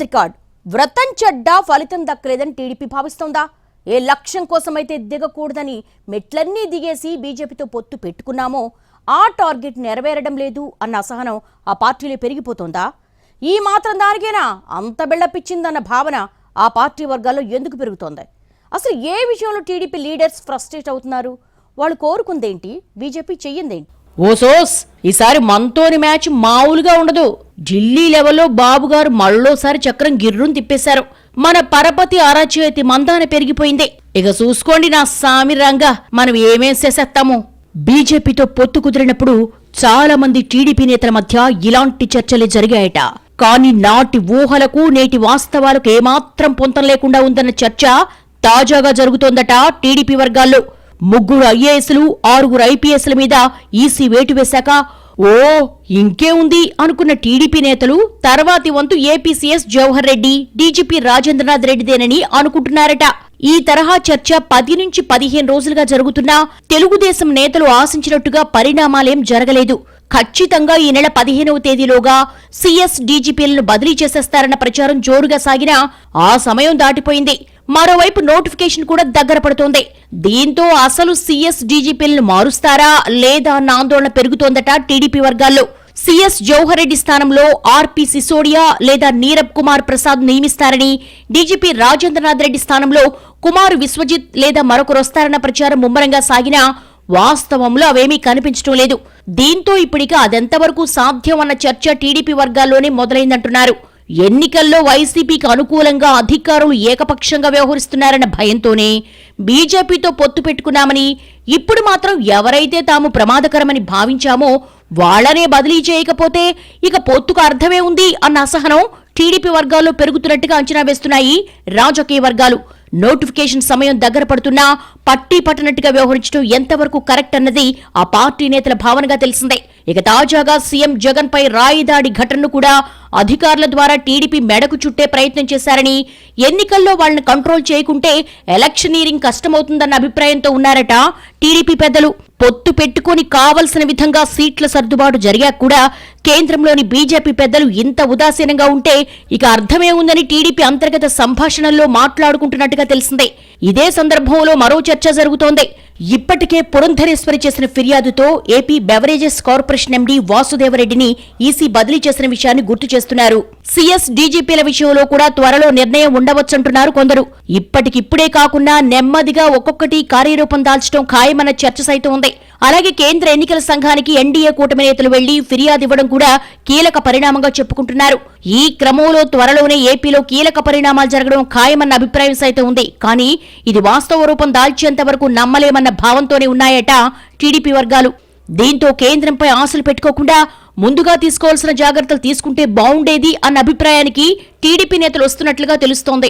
Record వ్రతం చెడ్డా ఫలితం దక్కలేదని TDP భావిస్తోందా? ఏ లక్ష్యం కోసమైతే దిగకూడదని మెట్లన్నీ దిగేసి బీజేపీతో పొత్తు పెట్టుకున్నామో ఆ టార్గెట్ నెరవేరడం లేదు అన్న అసహనం ఆ పార్టీలో పెరిగిపోతోందా? ఈ మాత్రం దానికేనా అంత బెళ్లపిచ్చిందన్న భావన ఆ పార్టీ వర్గాల్లో ఎందుకు పెరుగుతోంది? అసలు ఏ విషయంలో టీడీపీ లీడర్స్ ఫ్రస్ట్రేట్ అవుతున్నారు? వాళ్ళు కోరుకుందేంటి, బీజేపీ చెయ్యిందేంటి? ఓసోస్ ఈసారి మనతోని మ్యాచ్ మామూలుగా ఉండదు. ఢిల్లీ లెవెల్లో బాబుగారు మళ్ళోసారి చక్రం గిర్రును తిప్పేశారు. మన పరపతి అరచేతి మందాన పెరిగిపోయింది. ఇక చూసుకోండి నా సామి రంగా, మనం ఏమేం చేసేస్తాము. బీజేపీతో పొత్తు కుదిరినప్పుడు చాలా మంది టీడీపీ నేతల మధ్య ఇలాంటి చర్చలే జరిగాయట. కానీ నాటి ఊహలకు నేటి వాస్తవాలకు ఏమాత్రం పొంతం లేకుండా ఉందన్న చర్చ తాజాగా జరుగుతోందట టీడీపీ వర్గాల్లో. 3 ఐఏఎస్లు 6 ఐపీఎస్ల మీద ఈసీ వేటు వేశాక ఓ ఇంకే ఉంది అనుకున్న టీడీపీ నేతలు తర్వాతి వంతు ఏపీసీఎస్ జవహర్ రెడ్డి, డీజీపీ రాజేంద్రనాథ్ రెడ్డిదేనని అనుకుంటున్నారట. ఈ తరహా చర్చ 10 నుంచి 15 రోజులుగా జరుగుతున్నా తెలుగుదేశం నేతలు ఆశించినట్టుగా పరిణామాలేం జరగలేదు. ఖచ్చితంగా ఈ నెల 15వ తేదీలోగా సీఎస్ డీజీపీలను బదిలీ చేసేస్తారన్న ప్రచారం జోరుగా సాగినా ఆ సమయం దాటిపోయింది. మరోవైపు నోటిఫికేషన్ కూడా దగ్గర పడుతోంది. దీంతో అసలు సీఎస్ డీజీపీలను మారుస్తారా లేదా అన్న ఆందోళన పెరుగుతోందట టీడీపీ వర్గాల్లో. సీఎస్ జవహర్ రెడ్డి స్థానంలో ఆర్పీ సిసోడియా లేదా నీరబ్ కుమార్ ప్రసాద్ నియమిస్తారని, డీజీపీ రాజేంద్రనాథ్ రెడ్డి స్థానంలో కుమార్ విశ్వజిత్ లేదా మరొకరు వస్తారన్న ప్రచారం ముమ్మరంగా సాగినా వాస్తవంలో అవేమీ కనిపించడం లేదు. దీంతో ఇప్పటిక అదెంతవరకు సాధ్యం అన్న చర్చ టీడీపీ వర్గాల్లోనే మొదలైందంటున్నారు. ఎన్నికల్లో వైసీపీకి అనుకూలంగా అధికారులు ఏకపక్షంగా వ్యవహరిస్తున్నారన్న భయంతోనే బీజేపీతో పొత్తు పెట్టుకున్నామని, ఇప్పుడు మాత్రం ఎవరైతే తాము ప్రమాదకరమని భావించామో వాళ్లనే బదిలీ చేయకపోతే ఇక పొత్తుకు అర్థమే ఉంది అన్న అసహనం టీడీపీ వర్గాల్లో పెరుగుతున్నట్టుగా అంచనా వేస్తున్నాయి రాజకీయ వర్గాలు. నోటిఫికేషన్ సమయం దగ్గర పడుతున్నా పట్టి పట్టనట్టుగా వ్యవహరించడం ఎంతవరకు కరెక్ట్ అన్నది ఆ పార్టీ నేతల భావనగా తెలిసిందే. ఇక తాజాగా సీఎం జగన్ పై రాయిదాడి ఘటనను కూడా అధికారుల ద్వారా టీడీపీ మెడకు చుట్టే ప్రయత్నం చేశారని, ఎన్నికల్లో వాళ్లను కంట్రోల్ చేయకుంటే ఎలక్షనీరింగ్ కష్టమవుతుందన్న అభిప్రాయంతో ఉన్నారట టీడీపీ పెద్దలు. పొత్తు పెట్టుకుని కావలసిన విధంగా సీట్ల సర్దుబాటు జరిగాక కూడా కేంద్రంలోని బీజేపీ పెద్దలు ఇంత ఉదాసీనంగా ఉంటే ఇక అర్థమే ఉందని టీడీపీ అంతర్గత సంభాషణల్లో మాట్లాడుకుంటున్నట్టుగా తెలిసిందే. ఇదే సందర్భంలో మరో చర్చ జరుగుతోంది. ఇప్పటికే పురంధరేశ్వరి చేసిన ఫిర్యాదుతో ఏపీ బెవరేజెస్ కార్పొరేషన్ ఎండీ వాసుదేవరెడ్డిని ఈసీ బదిలీ చేసిన విషయాన్ని గుర్తు చేస్తున్నారు. సీఎస్ డీజీపీల విషయంలో కూడా త్వరలో నిర్ణయం ఉండవచ్చంటున్నారు కొందరు. ఇప్పటికిప్పుడే కాకుండా నెమ్మదిగా ఒక్కొక్కటి కార్యరూపం దాల్చడం ఖాయమన్న చర్చ సైతం ఉంది. అలాగే కేంద్ర ఎన్నికల సంఘానికి ఎన్డీఏ కూటమి నేతలు వెళ్లి ఫిర్యాదు ఇవ్వడం కూడా కీలక పరిణామంగా చెప్పుకుంటున్నారు. ఈ క్రమంలో త్వరలోనే ఏపీలో కీలక పరిణామాలు జరగడం ఖాయమన్న అభిప్రాయం సైతం ఉంది. కానీ ఇది వాస్తవ రూపం దాల్చేంత వరకు నమ్మలేమన్న భావంతోనే ఉన్నాయట టీడీపీ వర్గాలు. దీంతో కేంద్రంపై ఆశలు పెట్టుకోకుండా ముందుగా తీసుకోవాల్సిన జాగ్రత్తలు తీసుకుంటే బావుండేది అన్న అభిప్రాయానికి టీడీపీ నేతలు వస్తున్నట్లుగా తెలుస్తోంది.